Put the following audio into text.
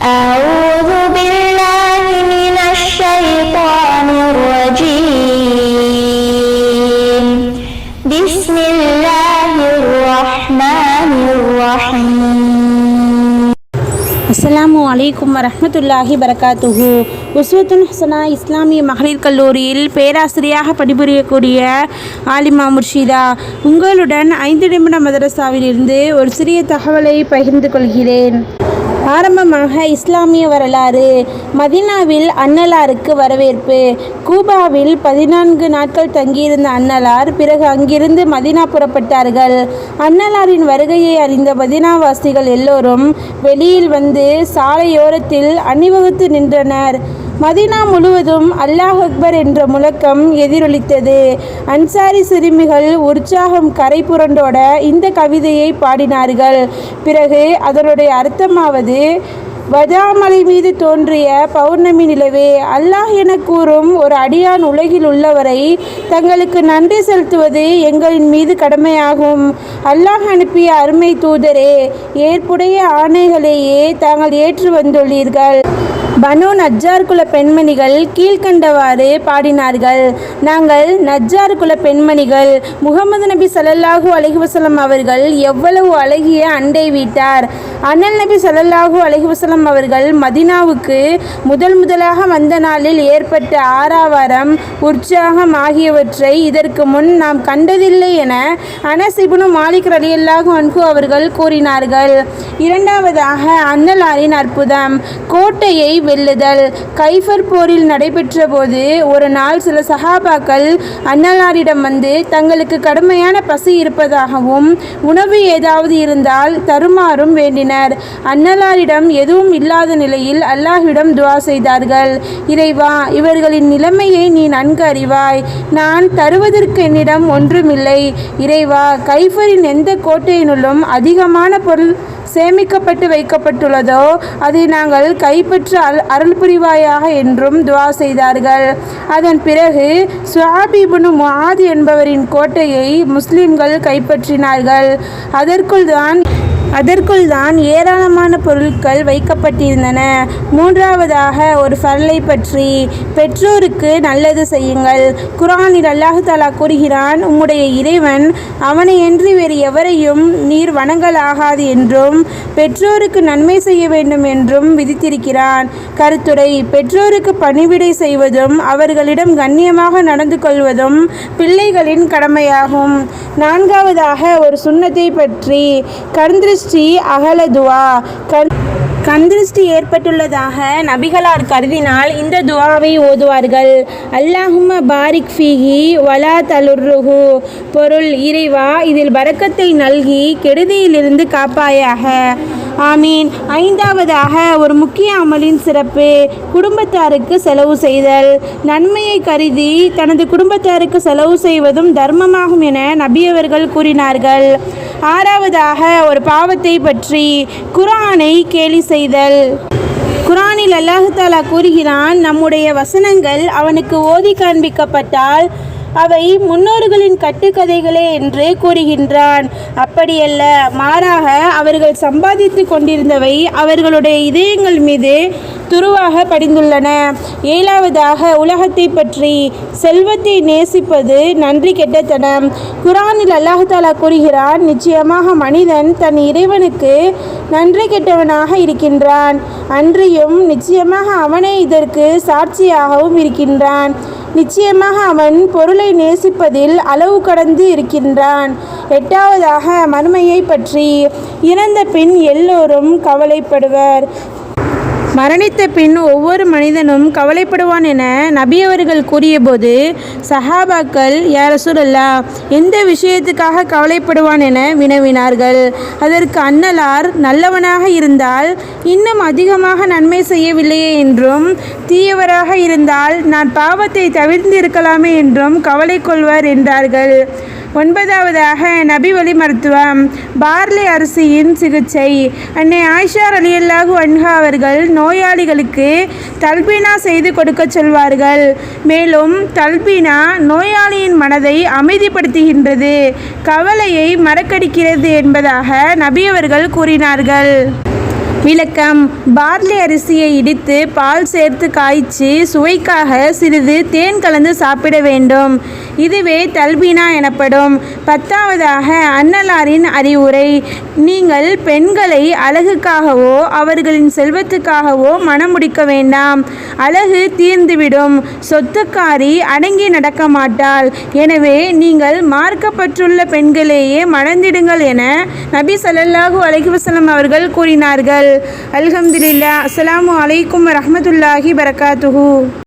أعوذ بالله من الشيطان الرجيم بسم الله الرحمن الرحيم. அஸ்ஸலாமு அலைக்கும் வரஹ்மத்துல்லாஹி பரகாத்துஹு. உஸ்வத்துன் ஹசனா இஸ்லாமிய மகளிர் கல்லூரியில் பேராசிரியாக பணிபுரியக்கூடிய ஆலிமா முர்ஷிதா உங்களுடன் 5 நிமிட மதரசாவிலிருந்து ஒரு சிறிய தகவலை பகிர்ந்து கொள்கிறேன். ஆரம்பமாக இஸ்லாமிய வரலாறு. மதீனாவில் அன்னலாருக்கு வரவேற்பு. கூபாவில் 14 நாட்கள் தங்கியிருந்த அன்னலார் பிறகு அங்கிருந்து மதீனா புறப்பட்டார்கள். அன்னலாரின் வருகையை அறிந்த மதீனாவாசிகள் எல்லோரும் வெளியில் வந்து சாலையோரத்தில் அணிவகுத்து நின்றனர். மதீனா முழுவதும் அல்லாஹ் அக்பர் என்ற முழக்கம் எதிரொலித்தது. அன்சாரி சிறுமிகள் உற்சாகம் கரை புரண்டோட இந்த கவிதையை பாடினார்கள். பிறகு அதனுடைய அர்த்தமாவது, வஜாமலை மீது தோன்றிய பௌர்ணமி நிலவே, அல்லாஹ் என கூறும் ஒரு அடியான் உலகில் உள்ளவரை தங்களுக்கு நன்றி செலுத்துவது எங்களின் மீது கடமையாகும். அல்லாஹ் அனுப்பிய அருமை தூதரே, ஏற்புடைய ஆணைகளையே தாங்கள் ஏற்று வந்துள்ளீர்கள். பனு நஜ்ஜார் குல பெண்மணிகள் கீழ்கண்டவாறு பாடினார்கள். நாங்கள் நஜ்ஜார் குல பெண்மணிகள். முகமது நபி ஸல்லல்லாஹு அலைஹி வஸல்லம் அவர்கள் எவ்வளவு அழகிய அண்டை வீட்டார். அண்ணல் நபி ஸல்லல்லாஹு அலைஹி வஸல்லம் அவர்கள் மதீனாவுக்கு முதலாக வந்த நாளில் ஏற்பட்ட ஆரவாரம், உற்சாகம் ஆகியவற்றை இதற்கு முன் நாம் கண்டதில்லை என அனஸ் இப்னு மாலிக் ரலியல்லாஹு அன்ஹு அவர்கள் கூறினார்கள். இரண்டாவதாக அன்னலாரின் அற்புதம், கோட்டையை வெல்லுதல். கைஃபர் போரில் நடைபெற்ற போது ஒரு நாள் சில சஹாபாக்கள் அன்னலாரிடம் வந்து தங்களுக்கு கடுமையான பசி இருப்பதாகவும் உணவு ஏதாவது இருந்தால் தருமாறும் வேண்டினர். அன்னலாரிடம் எதுவும் இல்லாத நிலையில் அல்லாஹ்விடம் துஆ செய்தார்கள். இறைவா, இவர்களின் நிலைமையை நீ நன்கு அறிவாய். நான் தருவதற்கு என்னிடம் ஒன்றுமில்லை. இறைவா, கைஃபரின் எந்த கோட்டையினுள்ளும் அதிகமான பொருள் சேமிக்கப்பட்டு வைக்கப்பட்டுள்ளதோ அதை நாங்கள் கைப்பற்ற அருள் புரிவாயாக என்றும் துஆ செய்தார்கள். அதன் பிறகு சுஆப் இப்னு முஆத் என்பவரின் கோட்டையை முஸ்லிம்கள் கைப்பற்றினார்கள். அதற்குள் தான் ஏராளமான பொருட்கள் வைக்கப்பட்டிருந்தன. மூன்றாவதாக ஒரு ஃபர்லை பற்றி, பெற்றோருக்கு நல்லது செய்யுங்கள். குர்ஆனில் அல்லாஹ் தஆலா கூறுகிறான், உம்முடைய இறைவன் அவனையன்றி வேறு எவரையும் நீர் வணங்கலாகாது என்றும் பெற்றோருக்கு நன்மை செய்ய வேண்டும் என்றும் விதித்திருக்கிறான். கருத்துரை: பெற்றோருக்கு பணிவிடை செய்வதும் அவர்களிடம் கண்ணியமாக நடந்து கொள்வதும் பிள்ளைகளின் கடமையாகும். நான்காவதாக ஒரு சுன்னத்தை பற்றி, கண்திருஷ்டி அகல துஆ. கண்திருஷ்டி ஏற்பட்டுள்ளதாக நபிகளார் கருதினால் இந்த துஆவை ஓதுவார்கள். அல்லாஹும்ம பாரிக் ஃபீஹி வலா தலுர்ருஹு. பொருள்: இறைவா, இதில் பரக்கத்தை நல்கி கெடுதியிலிருந்து காப்பாயாக. ஆமீன். ஐந்தாவதாக ஒரு முக்கிய அமலின் சிறப்பு, குடும்பத்தாருக்கு செலவு செய்தல். நன்மையை கருதி தனது குடும்பத்தாருக்கு செலவு செய்வதும் தர்மமாகும் என நபியவர்கள் கூறினார்கள். ஆறாவதாக ஒரு பாவத்தை பற்றி, குர்ஆனை கேலி செய்தல். குர்ஆனில் அல்லாஹ் தஆலா கூறுகிறான், நம்முடைய வசனங்கள் அவனுக்கு ஓதி காண்பிக்கப்பட்டால் அவை முன்னோர்களின் கட்டுக்கதைகளே என்று கூறுகின்றான். அப்படியல்ல, மாறாக அவர்கள் சம்பாதித்து கொண்டிருந்தவை அவர்களுடைய இதயங்கள் மீது துருவாக படிந்துள்ளன. ஏழாவதாக உலகத்தை பற்றி, செல்வத்தை நேசிப்பது நன்றி கெட்டத்தனம். குர்ஆனில் அல்லாஹ் தஆலா கூறுகிறான், நிச்சயமாக மனிதன் தன் இறைவனுக்கு நன்றி கெட்டவனாக இருக்கின்றான். அன்றியும் நிச்சயமாக அவனே இதற்கு சாட்சியாகவும் இருக்கின்றான். நிச்சயமாக அவன் பொருளை நேசிப்பதில் அளவு கடந்து இருக்கின்றான். எட்டாவதாக மறுமையை பற்றி, இறந்த பின் எல்லோரும் கவலைப்படுவர். மரணித்த பின் ஒவ்வொரு மனிதனும் கவலைப்படுவான் என நபியவர்கள் கூறியபோது சஹாபாக்கள், யா ரசூலல்லாஹ், எந்த விஷயத்துக்காக கவலைப்படுவான் என வினவினார்கள். அதற்கு அன்னலார், நல்லவனாக இருந்தால் இன்னும் அதிகமாக நன்மை செய்யவில்லையே என்றும், தீயவராக இருந்தால் நான் பாவத்தை தவிர்த்திருக்கலாமே என்றும் கவலை கொள்வர் என்றார்கள். ஒன்பதாவதாக நபி வழி மருத்துவம், பார்லி அரிசியின் சிகிச்சை. அன்னை ஆயிஷா ரலியல்லாஹு அன்ஹா அவர்கள் நோயாளிகளுக்கு தல்பீனா செய்து கொடுக்க சொல்வார்கள். மேலும் தல்பீனா நோயாளியின் மனதை அமைதிப்படுத்துகின்றது, கவலையை மறக்கடிக்கிறது என்பதாக நபி அவர்கள் கூறினார்கள். விளக்கம்: பார்லி அரிசியை இடித்து பால் சேர்த்து காய்ச்சி சுவைக்காக சிறிது தேன் கலந்து சாப்பிட வேண்டும். இதுவே தல்பீனா எனப்படும். 10வதாக அன்னலாரின் அறிவுரை: நீங்கள் பெண்களை அழகுக்காகவோ அவர்களின் செல்வத்துக்காகவோ மணம் முடிக்க வேண்டாம். அழகு தீர்ந்துவிடும். சொத்துக்காரி அடங்கி நடக்க மாட்டாள். எனவே நீங்கள் மார்க்கப்பற்றுள்ள பெண்களையே மணந்திடுங்கள் என நபி ஸல்லல்லாஹு அலைஹி வஸல்லம் அவர்கள் கூறினார்கள். அல்ஹம்துலில்லாஹ். அஸ்ஸலாமு அலைக்கும் வரஹ்மத்துல்லாஹி பரகாத்துஹு.